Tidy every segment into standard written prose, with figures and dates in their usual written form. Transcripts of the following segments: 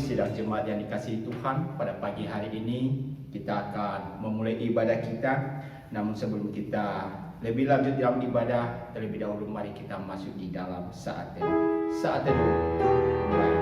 sidang jemaat yang dikasihi Tuhan, pada pagi hari ini kita akan memulai ibadah kita. Namun sebelum kita lebih lanjut dalam ibadah, terlebih dahulu mari kita masuk di dalam saat teduh. Saat teduh mulai.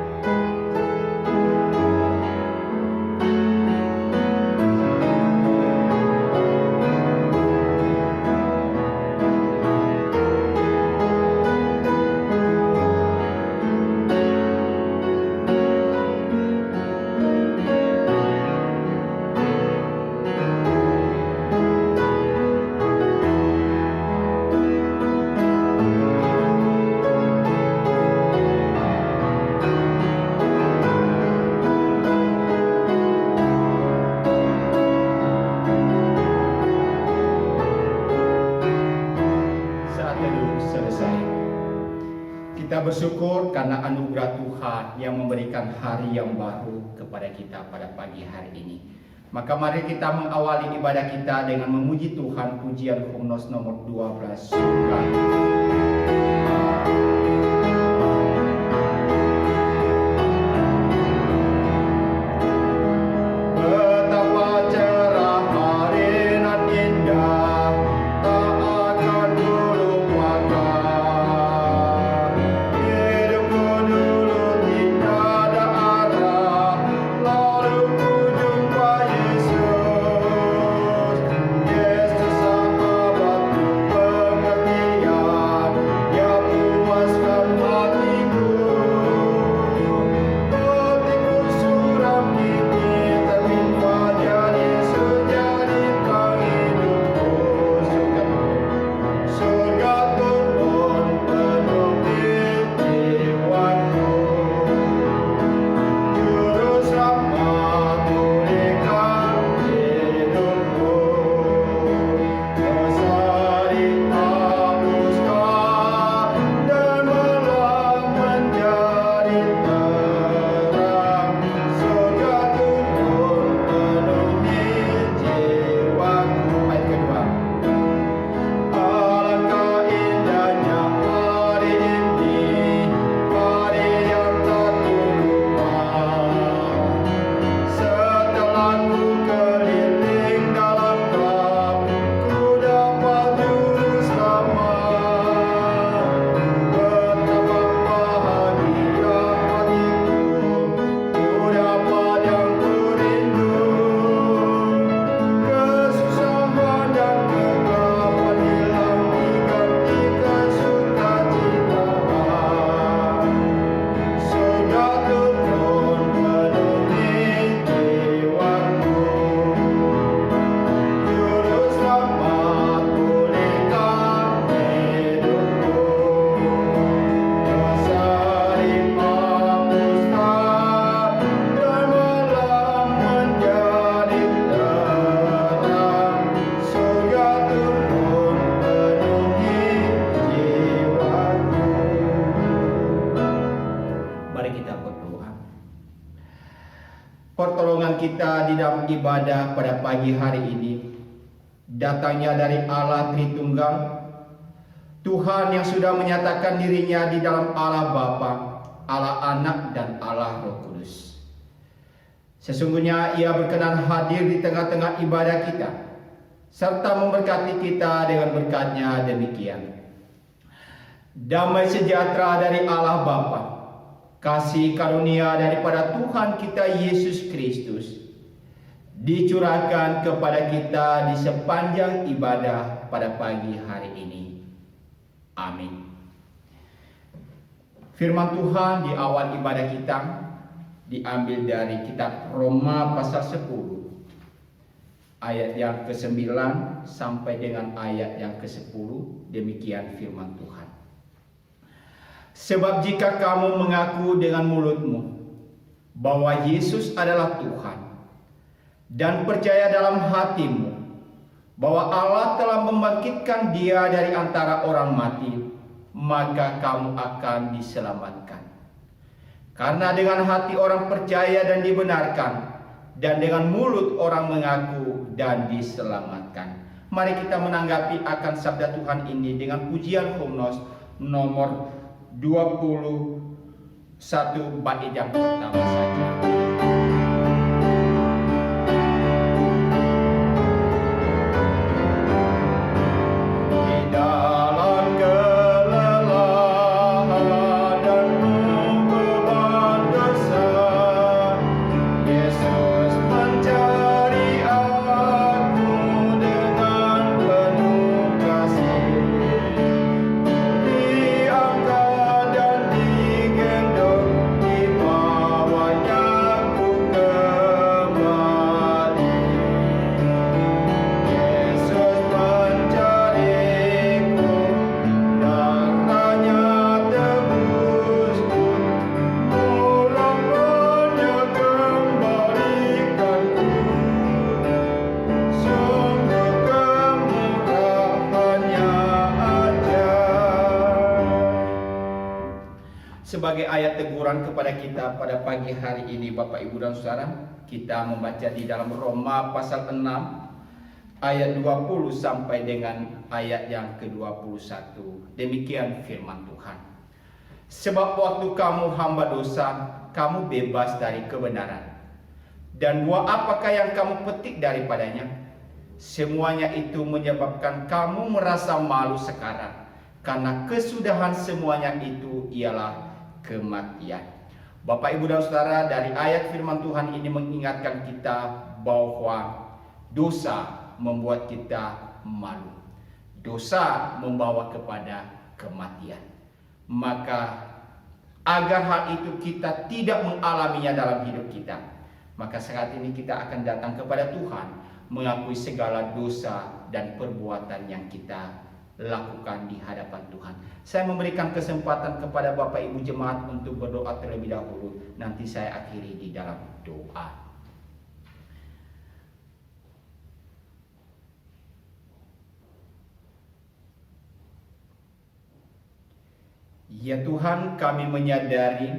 Kita bersyukur karena anugerah Tuhan yang memberikan hari yang baru kepada kita pada pagi hari ini. Maka mari kita mengawali ibadah kita dengan memuji Tuhan, pujian Hymnos nomor 12. Pertolongan kita di dalam ibadah pada pagi hari ini datangnya dari Allah Tritunggal, Tuhan yang sudah menyatakan dirinya di dalam Allah Bapa, Allah Anak, dan Allah Roh Kudus. Sesungguhnya Ia berkenan hadir di tengah-tengah ibadah kita, serta memberkati kita dengan berkat-Nya demikian. Damai sejahtera dari Allah Bapa, kasih karunia daripada Tuhan kita Yesus Kristus dicurahkan kepada kita di sepanjang ibadah pada pagi hari ini. Amin. Firman Tuhan di awal ibadah kita diambil dari kitab Roma pasal 10 ayat yang ke-9 sampai dengan ayat yang ke-10. Demikian firman Tuhan. Sebab jika kamu mengaku dengan mulutmu bahwa Yesus adalah Tuhan dan percaya dalam hatimu bahwa Allah telah membangkitkan Dia dari antara orang mati, maka kamu akan diselamatkan. Karena dengan hati orang percaya dan dibenarkan, dan dengan mulut orang mengaku dan diselamatkan. Mari kita menanggapi akan sabda Tuhan ini dengan pujian Hymnos nomor 21 bait yang pertama saja. sebagai ayat teguran kepada kita pada pagi hari ini, Bapak Ibu dan Saudara, kita membaca di dalam Roma pasal 6 ayat 20 sampai dengan ayat yang ke-21. Demikian firman Tuhan. Sebab waktu kamu hamba dosa, kamu bebas dari kebenaran. Dan buah apakah yang kamu petik daripadanya? Semuanya itu menyebabkan kamu merasa malu sekarang. Karena kesudahan semuanya itu ialah kematian. Bapak, Ibu dan Saudara, dari ayat firman Tuhan ini mengingatkan kita bahwa dosa membuat kita malu. Dosa membawa kepada kematian. Maka agar hal itu kita tidak mengalaminya dalam hidup kita, maka saat ini kita akan datang kepada Tuhan, mengakui segala dosa dan perbuatan yang kita lakukan di hadapan Tuhan. Saya memberikan kesempatan kepada Bapak Ibu jemaat untuk berdoa terlebih dahulu. Nanti saya akhiri di dalam doa. Ya Tuhan, kami menyadari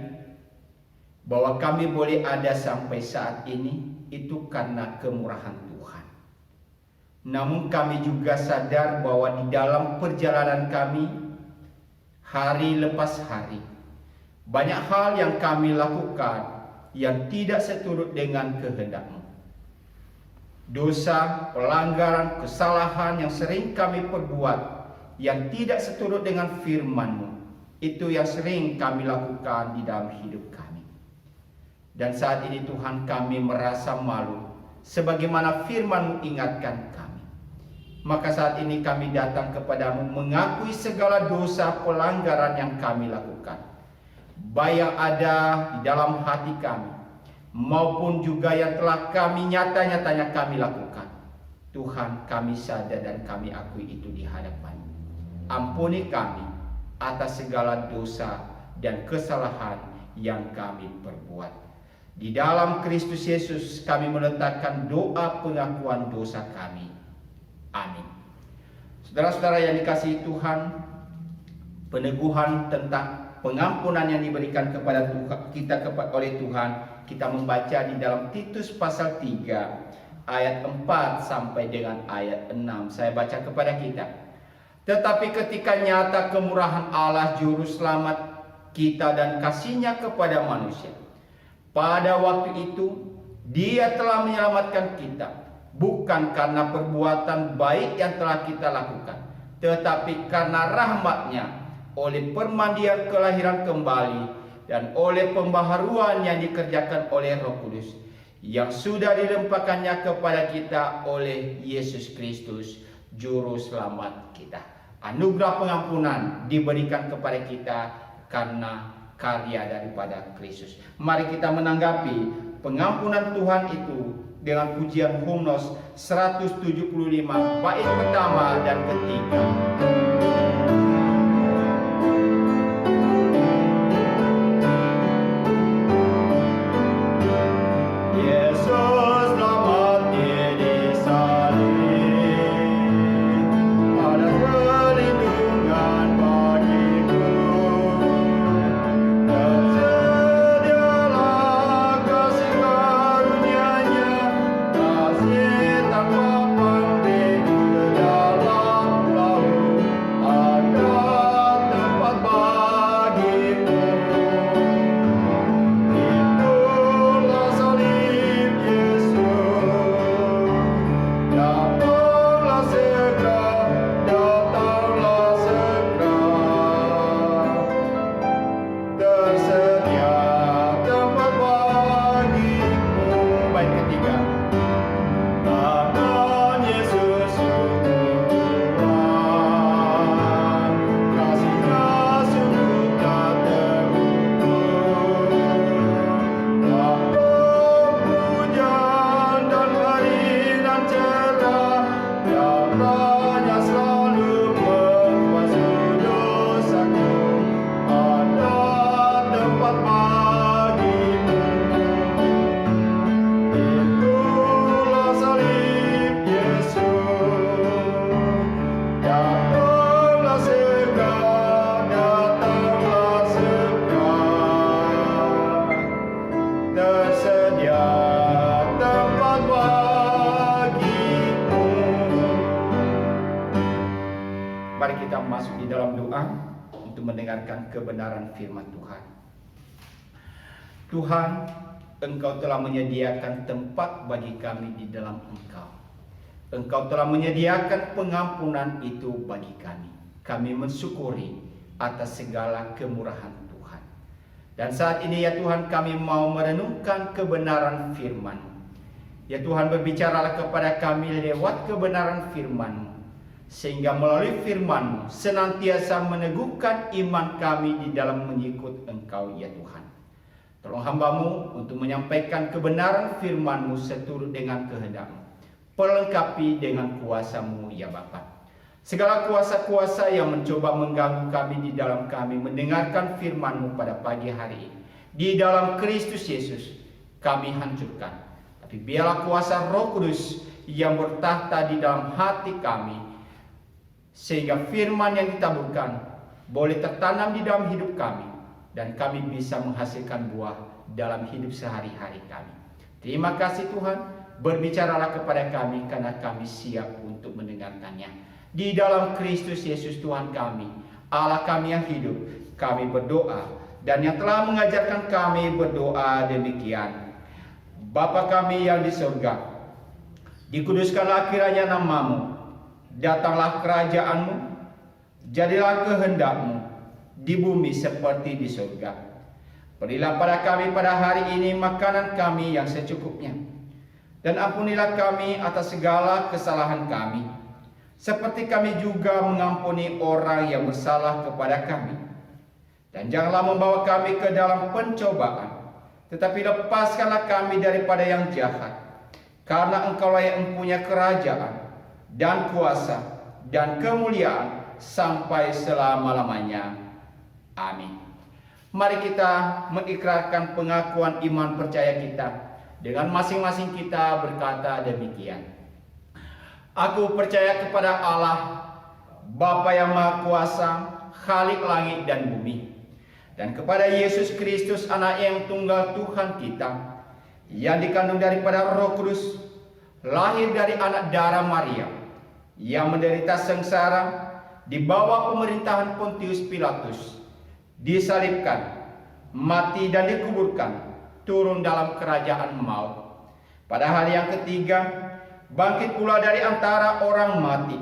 bahwa kami boleh ada sampai saat ini itu karena kemurahan Tuhan. Namun kami juga sadar bahwa di dalam perjalanan kami, hari lepas hari, banyak hal yang kami lakukan yang tidak seturut dengan kehendak-Mu. Dosa, pelanggaran, kesalahan yang sering kami perbuat yang tidak seturut dengan firman-Mu, itu yang sering kami lakukan di dalam hidup kami. Dan saat ini Tuhan, kami merasa malu sebagaimana firman-Mu ingatkan kami. Maka saat ini kami datang kepadamu mengakui segala dosa pelanggaran yang kami lakukan, baik yang ada di dalam hati kami maupun juga yang telah kami nyata-nyatanya kami lakukan. Tuhan, kami sadar dan kami akui itu di hadapan-Mu. Ampuni kami atas segala dosa dan kesalahan yang kami perbuat. Di dalam Kristus Yesus kami meletakkan doa pengakuan dosa kami. Amin. Saudara-saudara yang dikasihi Tuhan, peneguhan tentang pengampunan yang diberikan kepada kita oleh Tuhan, kita membaca di dalam Titus pasal 3 ayat 4 sampai dengan ayat 6. Saya baca kepada kita. Tetapi ketika nyata kemurahan Allah juru selamat kita dan kasih-Nya kepada manusia, pada waktu itu Dia telah menyelamatkan kita, bukan karena perbuatan baik yang telah kita lakukan, tetapi karena rahmat-Nya, oleh permandian kelahiran kembali dan oleh pembaharuan yang dikerjakan oleh Roh Kudus, yang sudah dilimpahkannya kepada kita oleh Yesus Kristus, Juru Selamat kita. Anugerah pengampunan diberikan kepada kita karena karya daripada Kristus. Mari kita menanggapi pengampunan Tuhan itu dengan pujian Hymnos 175 bait pertama dan ketiga. mari kita masuk di dalam doa untuk mendengarkan kebenaran firman Tuhan. Tuhan, Engkau telah menyediakan tempat bagi kami di dalam Engkau. Engkau telah menyediakan pengampunan itu bagi kami. Kami mensyukuri atas segala kemurahan Tuhan. Dan saat ini ya Tuhan, kami mau merenungkan kebenaran firman-Mu. Ya Tuhan, berbicaralah kepada kami lewat kebenaran firman-Mu, sehingga melalui firman-Mu senantiasa meneguhkan iman kami di dalam mengikut Engkau ya Tuhan. Tolong hamba-Mu untuk menyampaikan kebenaran firman-Mu seturut dengan kehendak-Mu. Perlengkapi dengan kuasa-Mu ya Bapa. Segala kuasa-kuasa yang mencoba mengganggu kami di dalam kami mendengarkan firman-Mu pada pagi hari ini, di dalam Kristus Yesus kami hancurkan. Tapi biarlah kuasa Roh Kudus yang bertahta di dalam hati kami, sehingga firman yang ditaburkan boleh tertanam di dalam hidup kami, dan kami bisa menghasilkan buah dalam hidup sehari-hari kami. Terima kasih Tuhan, berbicaralah kepada kami karena kami siap untuk mendengarkannya. Di dalam Kristus Yesus Tuhan kami, Allah kami yang hidup, kami berdoa, dan yang telah mengajarkan kami berdoa demikian. Bapa kami yang di surga, dikuduskanlah kiranya nama-Mu, datanglah kerajaan-Mu, jadilah kehendak-Mu di bumi seperti di surga. Berilah pada kami pada hari ini makanan kami yang secukupnya, dan ampunilah kami atas segala kesalahan kami, seperti kami juga mengampuni orang yang bersalah kepada kami. Dan janganlah membawa kami ke dalam pencobaan, tetapi lepaskanlah kami daripada yang jahat. Karena Engkaulah yang mempunyai kerajaan dan kuasa dan kemuliaan sampai selama-lamanya. Amin. Mari kita mengikrarkan pengakuan iman percaya kita dengan masing-masing kita berkata demikian. Aku percaya kepada Allah, Bapa yang Maha Kuasa, Khalik langit dan bumi, dan kepada Yesus Kristus, Anak yang tunggal Tuhan kita, yang dikandung daripada Roh Kudus, lahir dari anak darah Maria, yang menderita sengsara di bawah pemerintahan Pontius Pilatus, disalibkan, mati dan dikuburkan, turun dalam kerajaan maut. Pada hari yang ketiga, bangkit pula dari antara orang mati,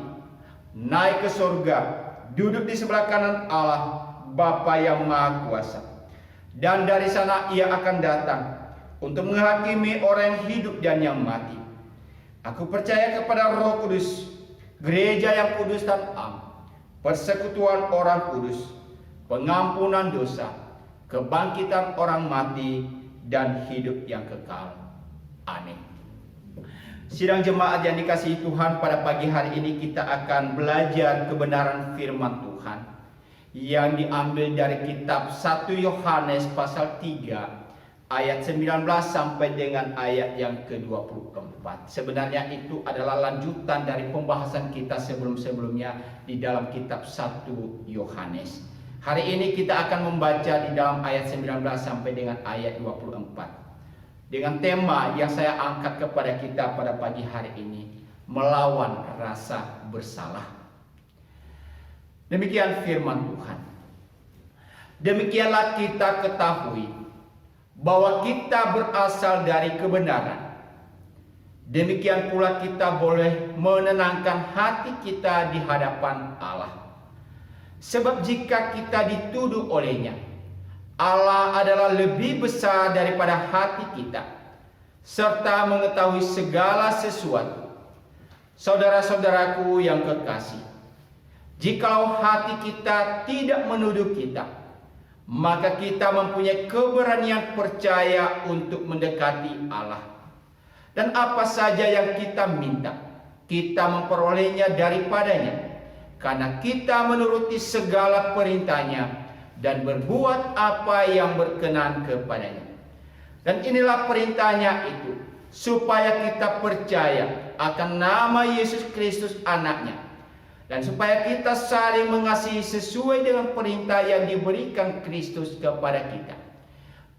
naik ke surga, duduk di sebelah kanan Allah, Bapa yang Maha Kuasa. Dan dari sana Ia akan datang untuk menghakimi orang yang hidup dan yang mati. Aku percaya kepada Roh Kudus, gereja yang kudus dan am, persekutuan orang kudus, pengampunan dosa, kebangkitan orang mati, dan hidup yang kekal. Amin. Sidang jemaat yang dikasihi Tuhan, pada pagi hari ini kita akan belajar kebenaran firman Tuhan yang diambil dari kitab 1 Yohanes pasal 3 ayat 19 sampai dengan ayat yang ke-24. Sebenarnya itu adalah lanjutan dari pembahasan kita sebelum-sebelumnya di dalam kitab 1 Yohanes. Hari ini kita akan membaca di dalam ayat 19 sampai dengan ayat 24. Dengan tema yang saya angkat kepada kita pada pagi hari ini, melawan rasa bersalah. Demikian firman Tuhan. Demikianlah kita ketahui bahwa kita berasal dari kebenaran. Demikian pula kita boleh menenangkan hati kita di hadapan Allah. Sebab jika kita dituduh olehnya, Allah adalah lebih besar daripada hati kita, serta mengetahui segala sesuatu. Saudara-saudaraku yang kekasih, jikalau hati kita tidak menuduh kita, maka kita mempunyai keberanian percaya untuk mendekati Allah. Dan apa saja yang kita minta, kita memperolehnya daripadanya, karena kita menuruti segala perintahnya dan berbuat apa yang berkenan kepadanya. Dan inilah perintahnya itu, supaya kita percaya akan nama Yesus Kristus anaknya, dan supaya kita saling mengasihi sesuai dengan perintah yang diberikan Kristus kepada kita.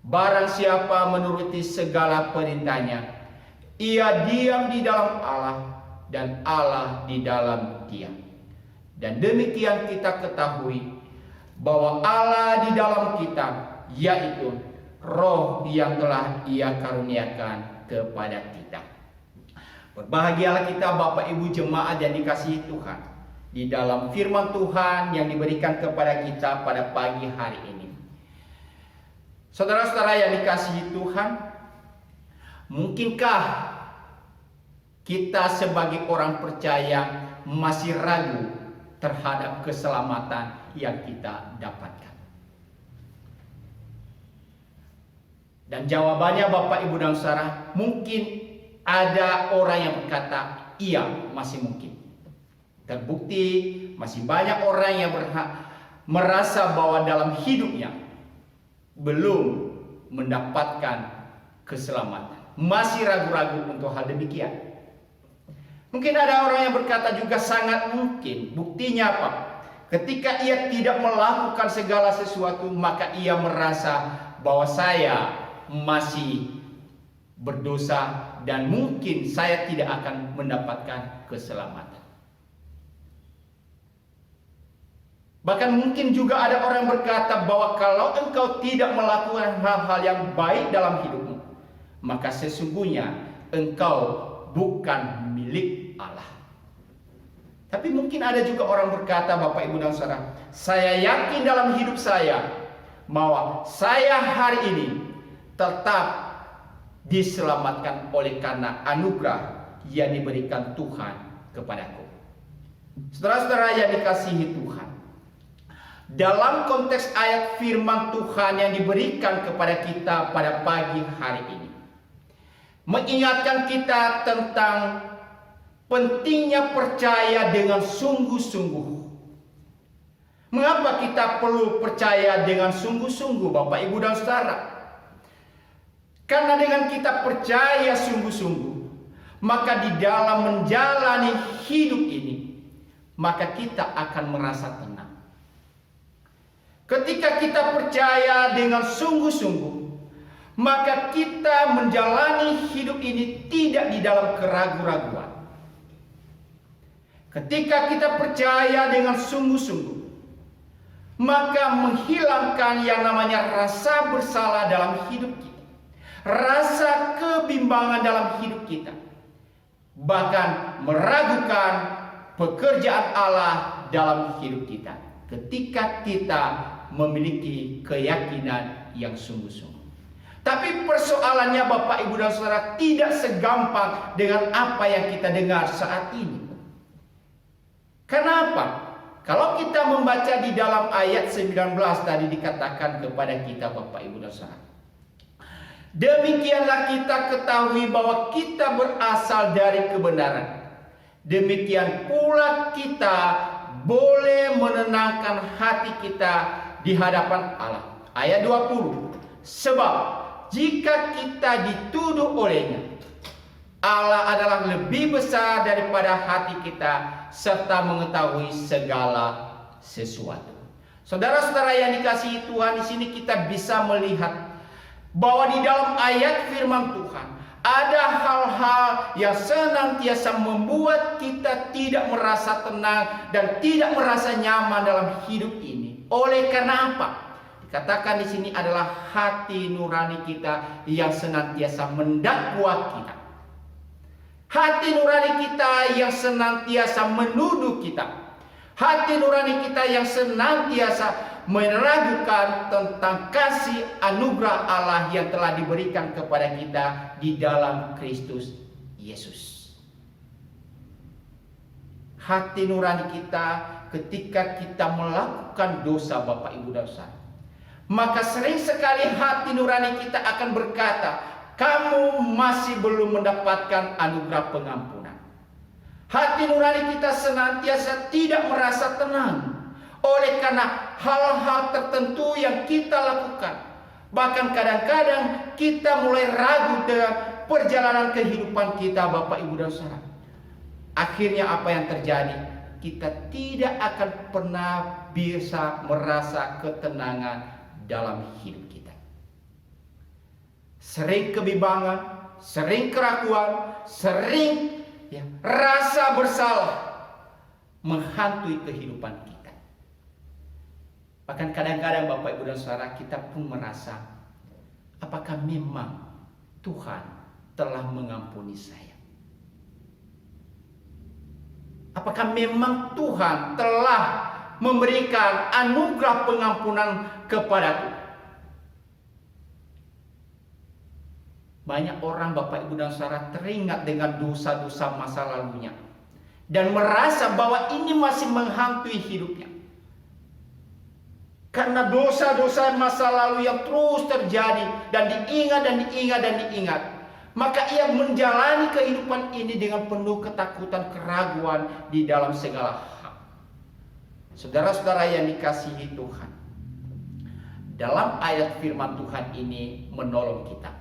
Barang siapa menuruti segala perintahnya, ia diam di dalam Allah dan Allah di dalam dia. Dan demikian kita ketahui bahwa Allah di dalam kita, yaitu Roh yang telah Ia karuniakan kepada kita. Berbahagialah kita Bapak Ibu jemaat yang dikasihi Tuhan, di dalam firman Tuhan yang diberikan kepada kita pada pagi hari ini. Saudara-saudara yang dikasihi Tuhan, mungkinkah kita sebagai orang percaya masih ragu terhadap keselamatan yang kita dapatkan? Dan jawabannya Bapak Ibu dan Saudara, mungkin ada orang yang berkata, iya, masih mungkin. Terbukti masih banyak orang yang merasa bahwa dalam hidupnya belum mendapatkan keselamatan. Masih ragu-ragu untuk hal demikian. Mungkin ada orang yang berkata juga sangat mungkin. Buktinya apa? Ketika ia tidak melakukan segala sesuatu, maka ia merasa bahwa saya masih berdosa dan mungkin saya tidak akan mendapatkan keselamatan. Bahkan mungkin juga ada orang yang berkata bahwa kalau engkau tidak melakukan hal-hal yang baik dalam hidupmu, maka sesungguhnya engkau bukan milik Allah. Tapi mungkin ada juga orang berkata, Bapak Ibu dan Saudara, saya yakin dalam hidup saya bahwa saya hari ini tetap diselamatkan oleh karena anugerah yang diberikan Tuhan kepadaku. Saudara-saudara yang dikasihi Tuhan, dalam konteks ayat firman Tuhan yang diberikan kepada kita pada pagi hari ini, mengingatkan kita tentang pentingnya percaya dengan sungguh-sungguh. Mengapa kita perlu percaya dengan sungguh-sungguh, Bapak Ibu dan Saudara? Karena dengan kita percaya sungguh-sungguh, maka di dalam menjalani hidup ini, maka kita akan merasa tenang. Ketika kita percaya dengan sungguh-sungguh, maka kita menjalani hidup ini tidak di dalam keraguan-raguan. Ketika kita percaya dengan sungguh-sungguh, maka menghilangkan yang namanya rasa bersalah dalam hidup kita, rasa kebimbangan dalam hidup kita, bahkan meragukan pekerjaan Allah dalam hidup kita. Ketika kita memiliki keyakinan yang sungguh-sungguh. Tapi persoalannya Bapak Ibu dan Saudara tidak segampang dengan apa yang kita dengar saat ini. Kenapa? Kalau kita membaca di dalam ayat 19 tadi dikatakan kepada kita Bapak Ibu dan Saudara, demikianlah kita ketahui bahwa kita berasal dari kebenaran. Demikian pula kita boleh menenangkan hati kita di hadapan Allah. Ayat 20. Sebab jika kita dituduh olehnya, Allah adalah lebih besar daripada hati kita serta mengetahui segala sesuatu. Saudara-saudara yang dikasihi Tuhan, di sini kita bisa melihat bahwa di dalam ayat firman Tuhan ada hal-hal yang senantiasa membuat kita tidak merasa tenang dan tidak merasa nyaman dalam hidup ini. Oleh karena apa? Dikatakan di sini adalah hati nurani kita yang senantiasa mendakwa kita. Hati nurani kita yang senantiasa menuduh kita. Hati nurani kita yang senantiasa meragukan tentang kasih anugerah Allah yang telah diberikan kepada kita di dalam Kristus Yesus. Hati nurani kita ketika kita melakukan dosa Bapak Ibu dan Saudara, maka sering sekali hati nurani kita akan berkata, kamu masih belum mendapatkan anugerah pengampunan. Hati nurani kita senantiasa tidak merasa tenang oleh karena hal-hal tertentu yang kita lakukan. Bahkan kadang-kadang kita mulai ragu dengan perjalanan kehidupan kita Bapak Ibu dan Saudara. Akhirnya apa yang terjadi? Kita tidak akan pernah bisa merasa ketenangan dalam hidup kita. Sering kebimbangan, sering keraguan, sering rasa bersalah menghantui kehidupan kita. Bahkan kadang-kadang Bapak Ibu dan Saudara, kita pun merasa, apakah memang Tuhan telah mengampuni saya? Apakah memang Tuhan telah memberikan anugerah pengampunan kepadaku? Banyak orang Bapak Ibu dan Saudara teringat dengan dosa-dosa masa lalunya dan merasa bahwa ini masih menghantui hidupnya. Karena dosa-dosa masa lalu yang terus terjadi dan diingat, maka ia menjalani kehidupan ini dengan penuh ketakutan, keraguan di dalam segala hal. Saudara-saudara yang dikasihi Tuhan, dalam ayat firman Tuhan ini menolong kita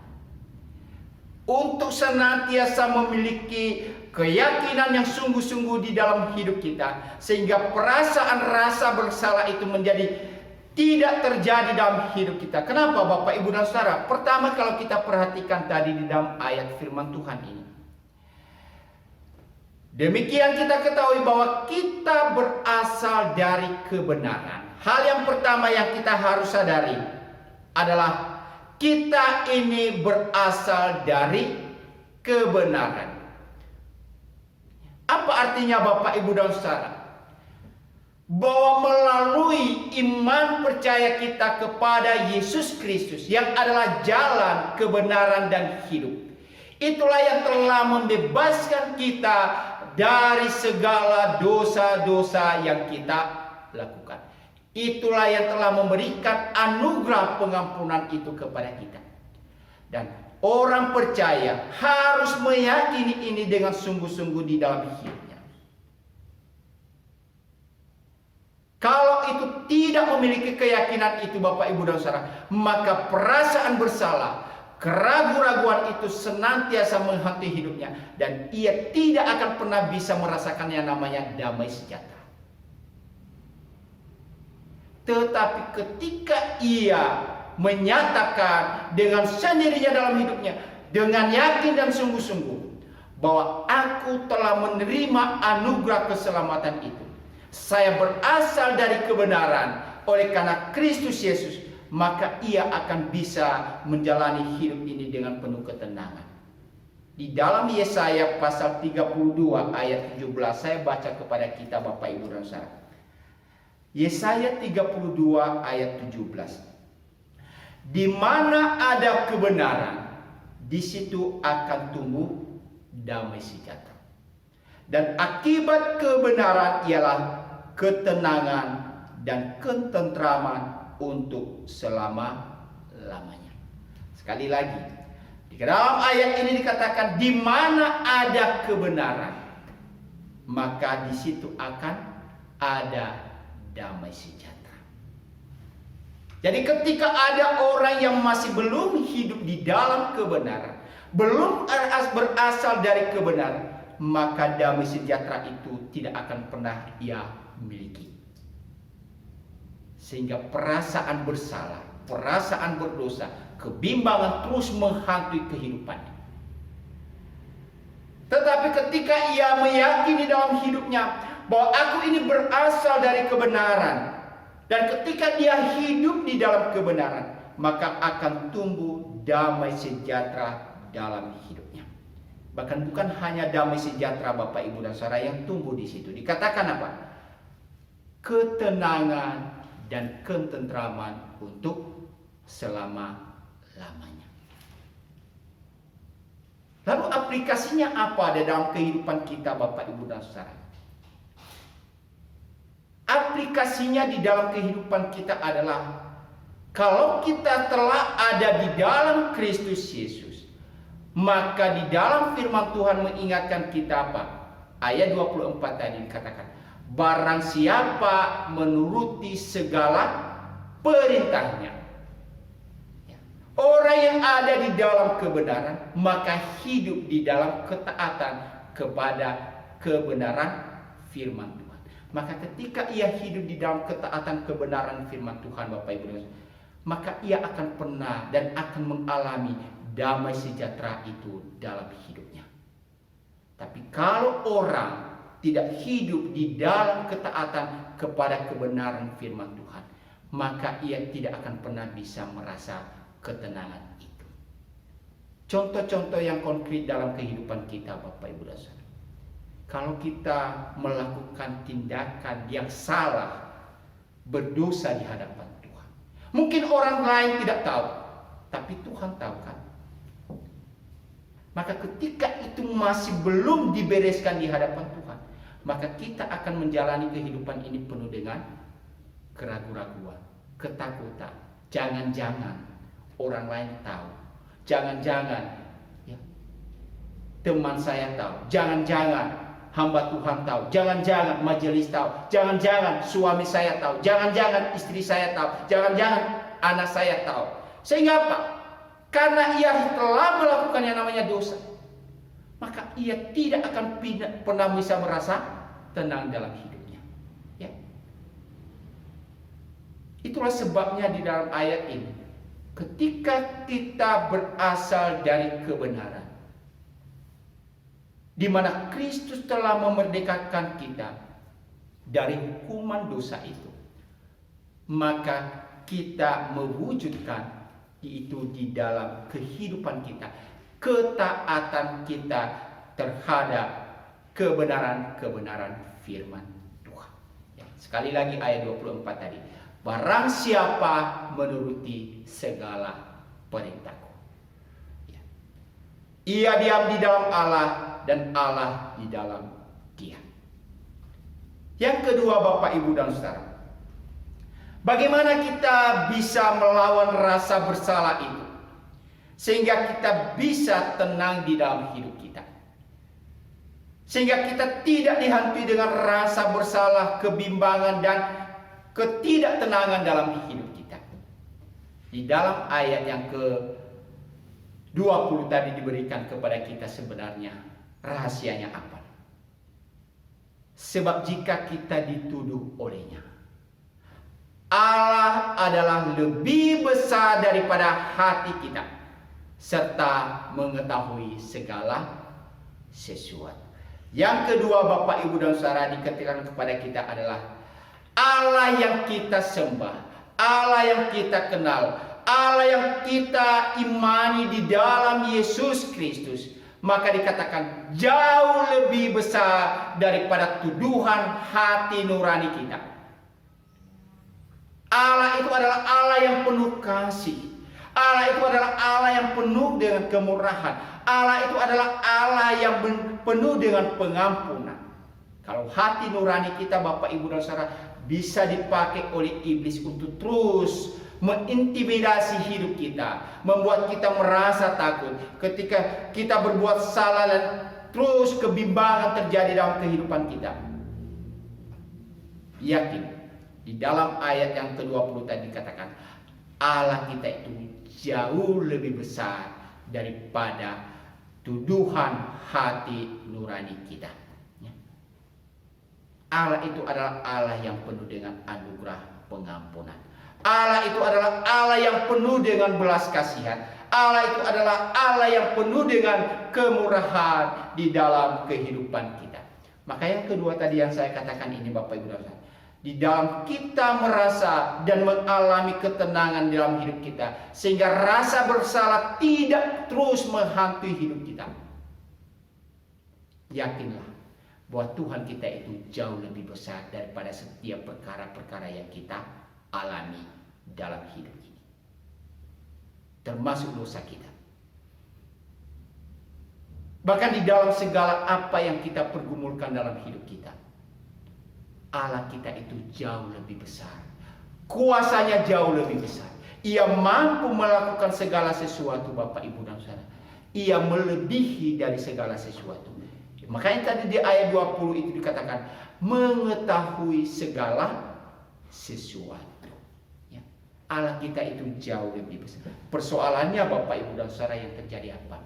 untuk senantiasa memiliki keyakinan yang sungguh-sungguh di dalam hidup kita, sehingga perasaan rasa bersalah itu menjadi tidak terjadi dalam hidup kita. Kenapa Bapak Ibu dan Saudara? Pertama, kalau kita perhatikan tadi di dalam ayat firman Tuhan ini, demikian kita ketahui bahwa kita berasal dari kebenaran. Hal yang pertama yang kita harus sadari adalah kita ini berasal dari kebenaran. Apa artinya Bapak Ibu dan Saudara? Bahwa melalui iman percaya kita kepada Yesus Kristus yang adalah jalan, kebenaran, dan hidup, itulah yang telah membebaskan kita dari segala dosa-dosa yang kita lakukan. Itulah yang telah memberikan anugerah pengampunan itu kepada kita. Dan orang percaya harus meyakini ini dengan sungguh-sungguh di dalam hidupnya. Kalau itu tidak memiliki keyakinan itu Bapak Ibu dan Saudara, maka perasaan bersalah, keraguan-raguan itu senantiasa menghantui hidupnya, dan ia tidak akan pernah bisa merasakan yang namanya damai sejahtera. Tetapi ketika ia menyatakan dengan sendirinya dalam hidupnya, dengan yakin dan sungguh-sungguh, bahwa aku telah menerima anugerah keselamatan itu, saya berasal dari kebenaran oleh karena Kristus Yesus, maka ia akan bisa menjalani hidup ini dengan penuh ketenangan. Di dalam Yesaya pasal 32 ayat 17, saya baca kepada kita Bapak Ibu dan Saudara. Yesaya 32 ayat 17. Di mana ada kebenaran, di situ akan tumbuh damai sejahtera. Dan akibat kebenaran ialah ketenangan dan ketentraman untuk selama-lamanya. Sekali lagi, di dalam ayat ini dikatakan di mana ada kebenaran, maka di situ akan ada damai sejahtera. Jadi ketika ada orang yang masih belum hidup di dalam kebenaran, belum berasal dari kebenaran, maka damai sejahtera itu tidak akan pernah ia miliki. Sehingga perasaan bersalah, perasaan berdosa, kebimbangan terus menghantui kehidupannya. Tetapi ketika ia meyakini dalam hidupnya bahwa aku ini berasal dari kebenaran, dan ketika dia hidup di dalam kebenaran, maka akan tumbuh damai sejahtera dalam hidupnya. Bahkan bukan hanya damai sejahtera Bapak Ibu dan Saudara yang tumbuh di situ. Dikatakan apa? Ketenangan dan ketentraman untuk selama-lamanya. Lalu aplikasinya apa di dalam kehidupan kita Bapak Ibu dan Saudara? Aplikasinya di dalam kehidupan kita adalah kalau kita telah ada di dalam Kristus Yesus, maka di dalam firman Tuhan mengingatkan kita apa? Ayat 24 tadi dikatakan, barang siapa menuruti segala perintahnya, orang yang ada di dalam kebenaran, maka hidup di dalam ketaatan kepada kebenaran firman Tuhan. Maka ketika ia hidup di dalam ketaatan kebenaran firman Tuhan Bapak Ibu, maka ia akan pernah dan akan mengalami damai sejahtera itu dalam hidupnya. Tapi kalau orang tidak hidup di dalam ketaatan kepada kebenaran firman Tuhan, maka ia tidak akan pernah bisa merasa ketenangan itu. Contoh-contoh yang konkret dalam kehidupan kita, Bapak Ibu dan Saudara. Kalau kita melakukan tindakan yang salah, berdosa di hadapan Tuhan, mungkin orang lain tidak tahu, tapi Tuhan tahu kan? Maka ketika itu masih belum dibereskan di hadapan Tuhan, maka kita akan menjalani kehidupan ini penuh dengan keraguan-raguan, ketakutan. Jangan-jangan orang lain tahu, jangan-jangan ya, teman saya tahu, jangan-jangan hamba Tuhan tahu, jangan-jangan majelis tahu, jangan-jangan suami saya tahu, jangan-jangan istri saya tahu, jangan-jangan anak saya tahu. Sehingga apa? Karena ia telah melakukan yang namanya dosa, maka ia tidak akan pernah bisa merasa tenang dalam hidupnya. Ya. Itulah sebabnya di dalam ayat ini, ketika kita berasal dari kebenaran, di mana Kristus telah memerdekakan kita dari hukuman dosa itu, maka kita mewujudkan itu di dalam kehidupan kita, ketaatan kita terhadap kebenaran-kebenaran firman Tuhan. Ya, sekali lagi ayat 24 tadi, barang siapa menuruti segala perintahku, ya, ia diam di dalam Allah dan Allah di dalam dia. Yang kedua, Bapak Ibu dan Saudara, bagaimana kita bisa melawan rasa bersalah itu sehingga kita bisa tenang di dalam hidup kita, sehingga kita tidak dihantui dengan rasa bersalah, kebimbangan dan ketidaktenangan dalam hidup kita. Di dalam ayat yang ke-20 tadi diberikan kepada kita sebenarnya rahasianya apa? Sebab jika kita dituduh olehnya, Allah adalah lebih besar daripada hati kita, serta mengetahui segala sesuatu. Yang kedua, Bapak Ibu dan Saudara, dikatakan kepada kita adalah Allah yang kita sembah, Allah yang kita kenal, Allah yang kita imani di dalam Yesus Kristus, maka dikatakan jauh lebih besar daripada tuduhan hati nurani kita. Allah itu adalah Allah yang penuh kasih. Allah itu adalah Allah yang penuh dengan kemurahan. Allah itu adalah Allah yang penuh dengan pengampunan. Kalau hati nurani kita, Bapak Ibu dan Saudara, bisa dipakai oleh iblis untuk terus mengintimidasi hidup kita, membuat kita merasa takut ketika kita berbuat salah dan terus kebimbangan terjadi dalam kehidupan kita. Yakin, di dalam ayat yang ke-20 tadi dikatakan Allah kita itu jauh lebih besar daripada tuduhan hati nurani kita. Allah itu adalah Allah yang penuh dengan anugerah pengampunan. Allah itu adalah Allah yang penuh dengan belas kasihan. Allah itu adalah Allah yang penuh dengan kemurahan di dalam kehidupan kita. Maka yang kedua tadi yang saya katakan ini, Bapak Ibu dan Saudara, di dalam kita merasa dan mengalami ketenangan dalam hidup kita, sehingga rasa bersalah tidak terus menghantui hidup kita. Yakinlah bahwa Tuhan kita itu jauh lebih besar daripada setiap perkara-perkara yang kita alami dalam hidup ini, termasuk dosa kita. Bahkan di dalam segala apa yang kita pergumulkan dalam hidup kita, Allah kita itu jauh lebih besar. Kuasanya jauh lebih besar. Ia mampu melakukan segala sesuatu, Bapak Ibu dan Saudara. Ia melebihi dari segala sesuatu. Makanya tadi di ayat 20 itu dikatakan mengetahui segala sesuatu. Ya. Allah kita itu jauh lebih besar. Persoalannya, Bapak Ibu dan Saudara, yang terjadi apa?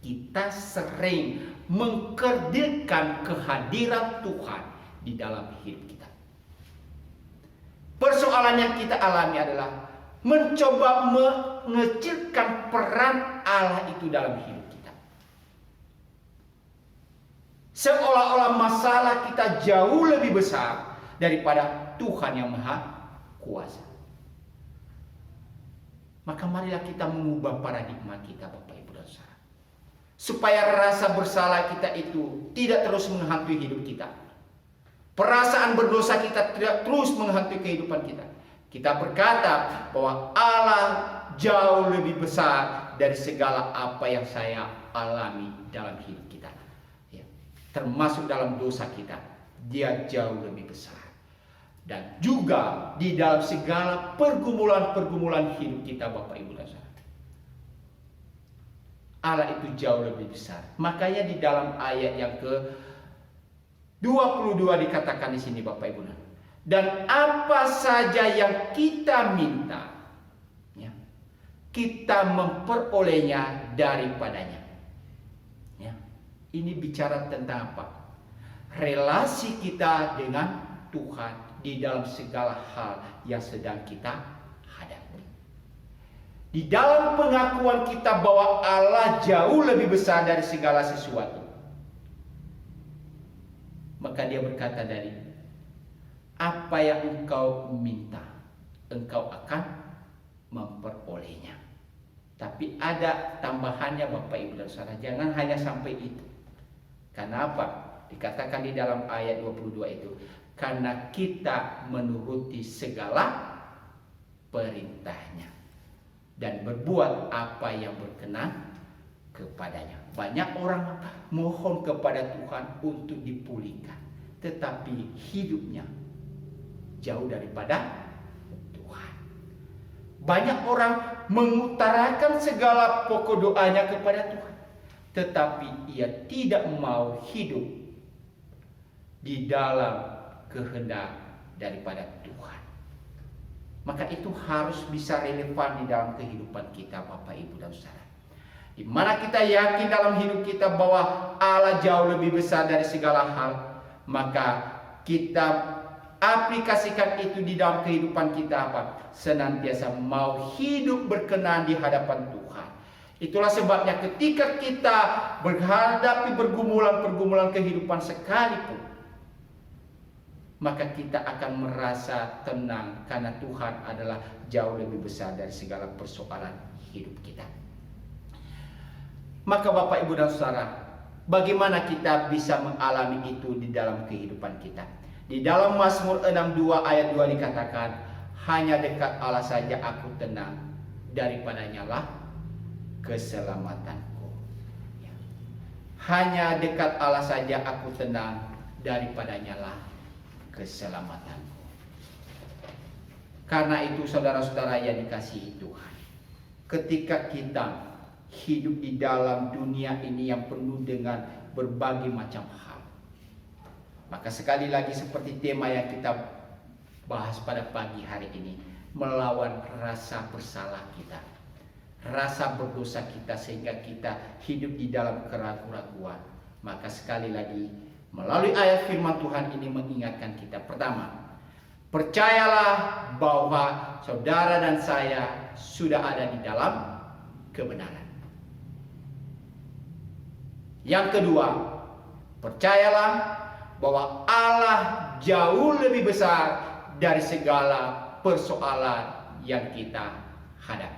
Kita sering mengkerdilkan kehadiran Tuhan di dalam hidup kita. Persoalan yang kita alami adalah mencoba mengecilkan peran Allah itu dalam hidup kita. Seolah-olah masalah kita jauh lebih besar daripada Tuhan yang Maha Kuasa. Maka marilah kita mengubah paradigma kita, Bapak Ibu dan Saudara, supaya rasa bersalah kita itu tidak terus menghantui hidup kita. Perasaan berdosa kita tidak terus menghantui kehidupan kita. Kita berkata bahwa Allah jauh lebih besar dari segala apa yang saya alami dalam hidup kita, ya, termasuk dalam dosa kita. Dia jauh lebih besar. Dan juga di dalam segala pergumulan-pergumulan hidup kita, Bapak Ibu dan Saudara, Allah itu jauh lebih besar. Makanya di dalam ayat yang ke-22 dikatakan di sini, Bapak Ibu, dan apa saja yang kita minta, ya, kita memperolehnya daripadanya. Ya, ini bicara tentang apa? Relasi kita dengan Tuhan di dalam segala hal yang sedang kita hadapi. Di dalam pengakuan kita bahwa Allah jauh lebih besar dari segala sesuatu, maka dia berkata dari apa yang engkau minta, engkau akan memperolehnya. Tapi ada tambahannya, Bapak Ibu dan Saudara, jangan hanya sampai itu. Karena apa? Dikatakan di dalam ayat 22 itu, karena kita menuruti segala perintahnya dan berbuat apa yang berkenan kepadanya. Banyak orang mohon kepada Tuhan untuk dipulihkan, tetapi hidupnya jauh daripada Tuhan. Banyak orang mengutarakan segala pokok doanya kepada Tuhan, tetapi ia tidak mau hidup di dalam kehendak daripada Tuhan. Maka itu harus bisa relevan di dalam kehidupan kita, Bapak Ibu dan Saudara. Di mana kita yakin dalam hidup kita bahwa Allah jauh lebih besar dari segala hal, maka kita aplikasikan itu di dalam kehidupan kita, apa? Senantiasa mau hidup berkenan di hadapan Tuhan. Itulah sebabnya ketika kita menghadapi pergumulan-pergumulan kehidupan sekalipun, maka kita akan merasa tenang karena Tuhan adalah jauh lebih besar dari segala persoalan hidup kita. Maka Bapak Ibu dan Saudara, bagaimana kita bisa mengalami itu di dalam kehidupan kita? Di dalam Mazmur 62 ayat 2 dikatakan, hanya dekat Allah saja aku tenang, daripadanya lah keselamatanku. Ya. Hanya dekat Allah saja aku tenang, daripadanya lah keselamatanku. Karena itu saudara-saudara yang dikasihi Tuhan, ketika kita hidup di dalam dunia ini yang penuh dengan berbagai macam hal, maka sekali lagi seperti tema yang kita bahas pada pagi hari ini, melawan rasa bersalah kita, rasa berdosa kita, sehingga kita hidup di dalam keraguan-keraguan. Maka sekali lagi melalui ayat firman Tuhan ini mengingatkan kita, pertama, percayalah bahwa saudara dan saya sudah ada di dalam kebenaran. Yang kedua, percayalah bahwa Allah jauh lebih besar dari segala persoalan yang kita hadapi.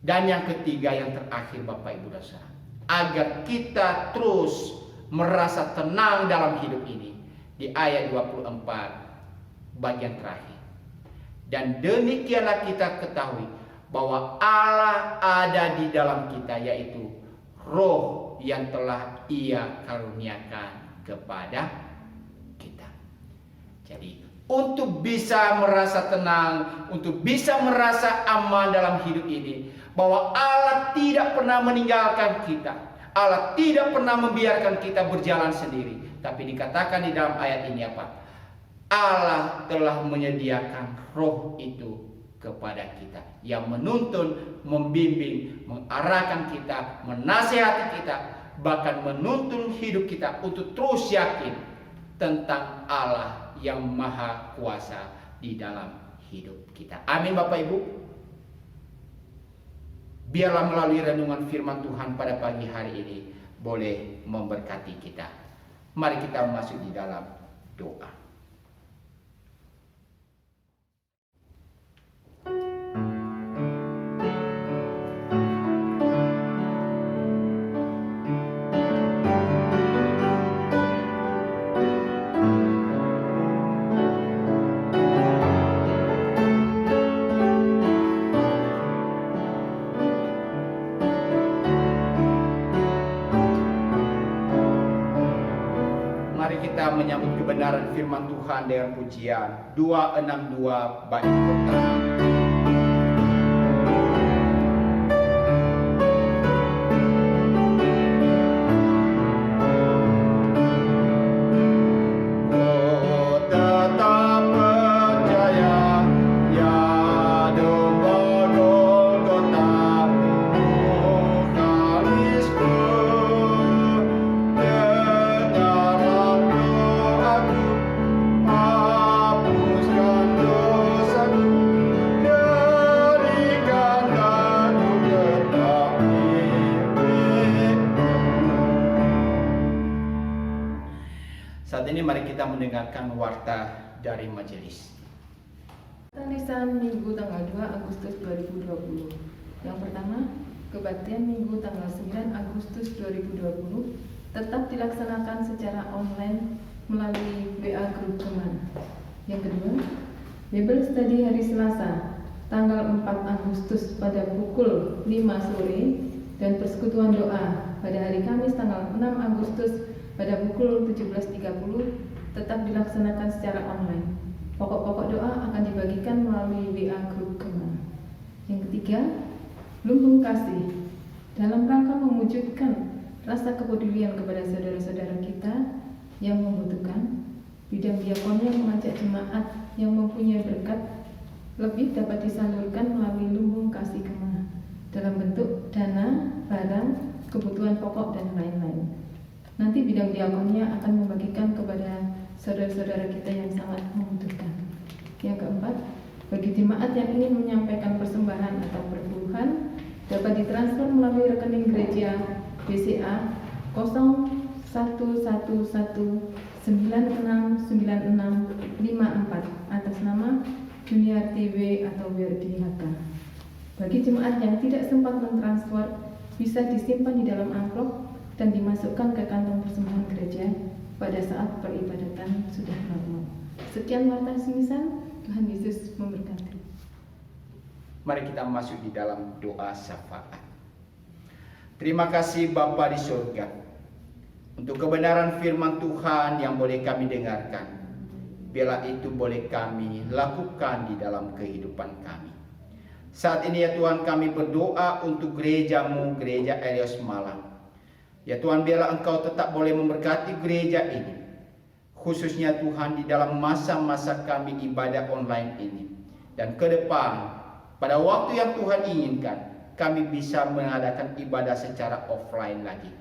Dan yang ketiga, yang terakhir Bapak Ibu dan Saudara, agar kita terus merasa tenang dalam hidup ini, di ayat 24 bagian terakhir. Dan demikianlah kita ketahui bahwa Allah ada di dalam kita, yaitu Roh yang telah Ia karuniakan kepada kita. Jadi untuk bisa merasa tenang, untuk bisa merasa aman dalam hidup ini, bahwa Allah tidak pernah meninggalkan kita, Allah tidak pernah membiarkan kita berjalan sendiri. Tapi dikatakan di dalam ayat ini apa? Allah telah menyediakan Roh itu kepada kita, yang menuntun, membimbing, mengarahkan kita, menasihati kita, bahkan menuntun hidup kita untuk terus yakin tentang Allah yang maha kuasa di dalam hidup kita. Amin Bapak Ibu. Biarlah melalui renungan firman Tuhan pada pagi hari ini boleh memberkati kita. Mari kita masuk di dalam doa. Mari kita menyambut kebenaran firman Tuhan dengan pujian 262 bait pertama. Saat ini mari kita mendengarkan warta dari majelis. Tulisan Minggu tanggal 2 Agustus 2020. Yang pertama, kebaktian Minggu tanggal 9 Agustus 2020 tetap dilaksanakan secara online melalui WA Grup Teman. Yang kedua, Bible Study hari Selasa tanggal 4 Agustus pada pukul 5 sore dan persekutuan doa pada hari Kamis tanggal 6 Agustus pada pukul 17.30 tetap dilaksanakan secara online. Pokok-pokok doa akan dibagikan melalui WA Grup Teman. Yang ketiga, lumbung kasih dalam rangka mewujudkan rasa kepedulian kepada saudara-saudara kita yang membutuhkan. Bidang diakonnya mengajak jemaat yang mempunyai berkat lebih dapat disalurkan melalui lumbung kasih kemana dalam bentuk dana, barang, kebutuhan pokok, dan lain-lain. Nanti bidang diakonnya akan membagikan kepada saudara-saudara kita yang sangat membutuhkan. Yang keempat, bagi jemaat yang ingin menyampaikan persembahan atau perpuluhan dapat ditransfer melalui rekening gereja BCA 0111969654 atas nama Junior TV atau WRDHK. Bagi jemaat yang tidak sempat mentransfer, bisa disimpan di dalam amplop dan dimasukkan ke kantong persembahan gereja pada saat peribadatan sudah normal. Sekian warta simisan, Tuhan Yesus memberkati. Mari kita masuk di dalam doa syafaat. Terima kasih Bapa di surga untuk kebenaran firman Tuhan yang boleh kami dengarkan. Biarlah itu boleh kami lakukan di dalam kehidupan kami. Saat ini ya Tuhan, kami berdoa untuk gereja-Mu, Gereja Elios Malang. Ya Tuhan, biarlah Engkau tetap boleh memberkati gereja ini, khususnya Tuhan di dalam masa-masa kami ibadah online ini. Dan ke depan, pada waktu yang Tuhan inginkan, kami bisa mengadakan ibadah secara offline lagi.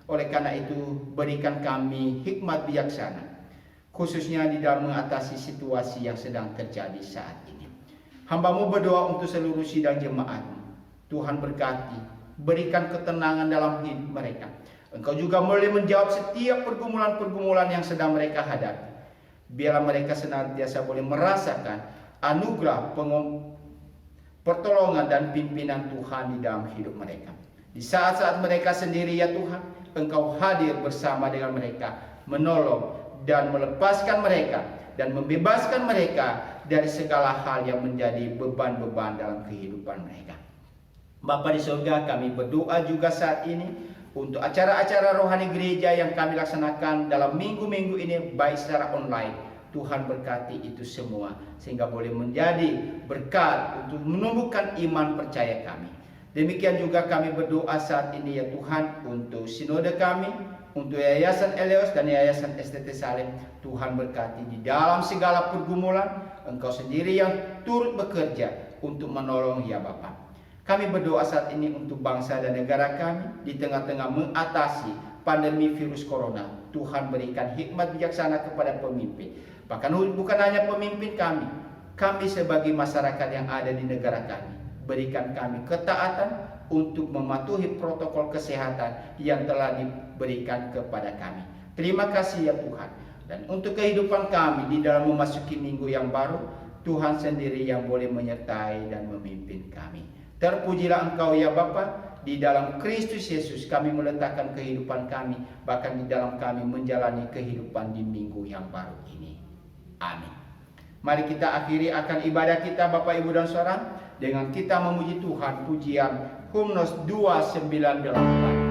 Oleh karena itu, berikan kami hikmat bijaksana, khususnya di dalam mengatasi situasi yang sedang terjadi saat ini. Hamba-Mu berdoa untuk seluruh sidang jemaat-Mu. Tuhan berkati, berikan ketenangan dalam hidup mereka. Engkau juga boleh menjawab setiap pergumulan-pergumulan yang sedang mereka hadapi. Biarlah mereka senantiasa boleh merasakan anugerah pertolongan dan pimpinan Tuhan di dalam hidup mereka. Di saat-saat mereka sendiri ya Tuhan, Engkau hadir bersama dengan mereka, menolong dan melepaskan mereka dan membebaskan mereka dari segala hal yang menjadi beban-beban dalam kehidupan mereka. Bapa di surga, kami berdoa juga saat ini untuk acara-acara rohani gereja yang kami laksanakan dalam minggu-minggu ini, baik secara online. Tuhan berkati itu semua sehingga boleh menjadi berkat untuk menumbuhkan iman percaya kami. Demikian juga kami berdoa saat ini ya Tuhan untuk sinode kami, untuk Yayasan Elios dan Yayasan STT Salem. Tuhan berkati di dalam segala pergumulan, Engkau sendiri yang turut bekerja untuk menolong ya Bapa. Kami berdoa saat ini untuk bangsa dan negara kami di tengah-tengah mengatasi pandemi virus corona. Tuhan berikan hikmat bijaksana kepada pemimpin. Bahkan bukan hanya pemimpin kami sebagai masyarakat yang ada di negara kami. Berikan kami ketaatan, untuk mematuhi protokol kesehatan yang telah diberikan kepada kami. Terima kasih ya Tuhan. Dan untuk kehidupan kami di dalam memasuki minggu yang baru, Tuhan sendiri yang boleh menyertai dan memimpin kami. Terpujilah Engkau ya Bapa. Di dalam Kristus Yesus kami meletakkan kehidupan kami, bahkan di dalam kami menjalani kehidupan di minggu yang baru ini. Amin. Mari kita akhiri akan ibadah kita Bapak Ibu dan Saudara dengan kita memuji Tuhan, pujian Hymnus 298.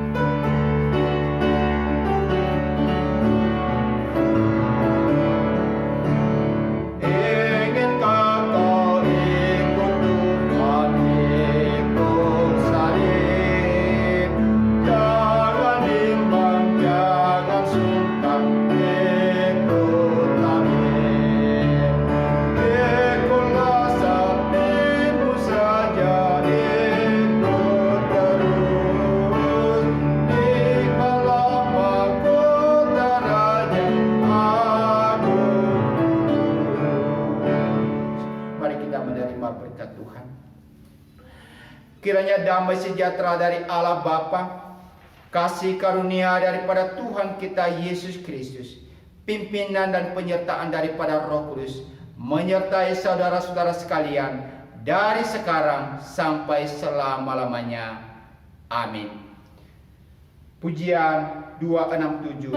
Kiranya damai sejahtera dari Allah Bapa, kasih karunia daripada Tuhan kita Yesus Kristus, pimpinan dan penyertaan daripada Roh Kudus, menyertai saudara-saudara sekalian, dari sekarang sampai selama-lamanya. Amin. Pujian 267.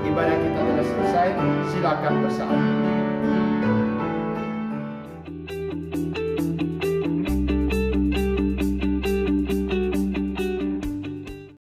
Ibadah kita telah selesai, silakan bersama.